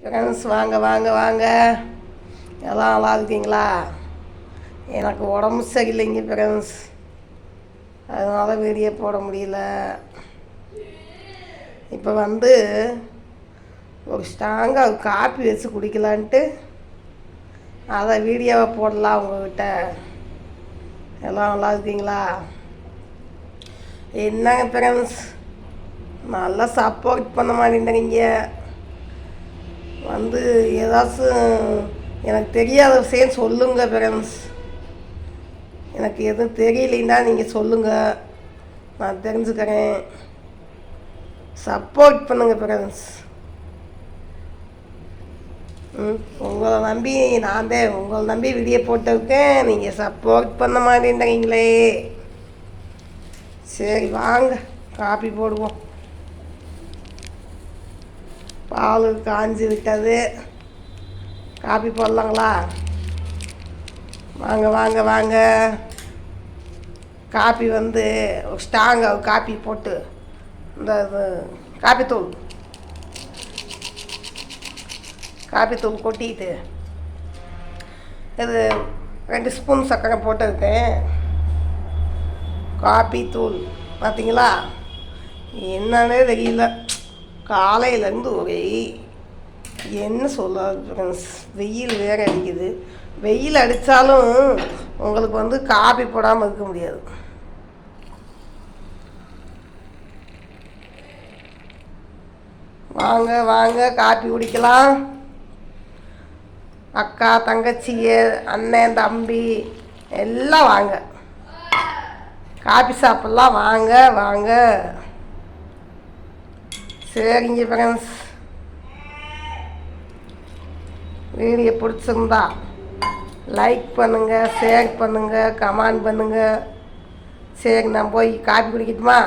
Friends வாங்க வாங்க வாங்க, எல்லாம் நல்லா இருக்கீங்களா? எனக்கு உடம்பு சரியில்லைங்க ஃப்ரெண்ட்ஸ், அதனால் வீடியோ போட முடியல. இப்போ ஒரு ஸ்ட்ராங்காக காப்பி வச்சு குடிக்கலான்ட்டு அதை வீடியோவை போடலாம் உங்கள்கிட்ட. எல்லாம் நல்லா இருக்கீங்களா? என்னங்க ஃப்ரெண்ட்ஸ், நல்லா சப்போர்ட் பண்ண மாட்டேங்கிறீங்க. ஏதாச்சும் எனக்கு தெரியாத விஷயம் சொல்லுங்கள் ஃப்ரெண்ட்ஸ். எனக்கு எதுவும் தெரியலைன்னா நீங்கள் சொல்லுங்கள், நான் தெரிஞ்சுக்கிறேன். சப்போர்ட் பண்ணுங்கள் ஃப்ரெண்ட்ஸ். உங்களை நம்பி உங்களை நம்பி வீடியோ போட்டிருக்கேன், நீங்கள் சப்போர்ட் பண்ண மாட்டேங்கிறீங்களே. சரி வாங்க, காப்பி போடுவோம். பால் காஞ்சி விட்டது, காப்பி போடலாங்களா? வாங்க வாங்க வாங்க. காப்பி ஒரு ஸ்ட்ராங்காக காப்பி போட்டு இந்த காப்பித்தூள் கொட்டிட்டு இது 2 ஸ்பூன் சர்க்கரை போட்டிருக்கேன். காப்பித்தூள் பார்த்தீங்களா? என்னன்னே தெரியல, காலையிலேருந்து ஒரே என்ன சொல்ல ஃப்ரெண்ட்ஸ், வெயில் வேறு அடிக்குது. வெயில் அடித்தாலும் உங்களுக்கு காப்பி போடாமல் இருக்க முடியாது. வாங்க வாங்க, காப்பி குடிக்கலாம். அக்கா தங்கச்சிங்க அண்ணன் தம்பி எல்லாம் வாங்க, காப்பி சாப்பிட்லாம். வாங்க வாங்க. சரிங்க ஃப்ரெண்ட்ஸ், வீடியோ பிடிச்சிருந்தா லைக் பண்ணுங்கள், ஷேர் பண்ணுங்கள், கமெண்ட் பண்ணுங்கள். சரி, நான் போய் காப்பி குடிக்கட்டுமா?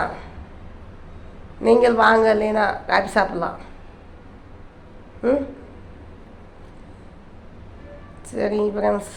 நீங்கள் வாங்க, இல்லைன்னா காப்பி சாப்பிட்லாம். சரிங்க ஃப்ரெண்ட்ஸ்.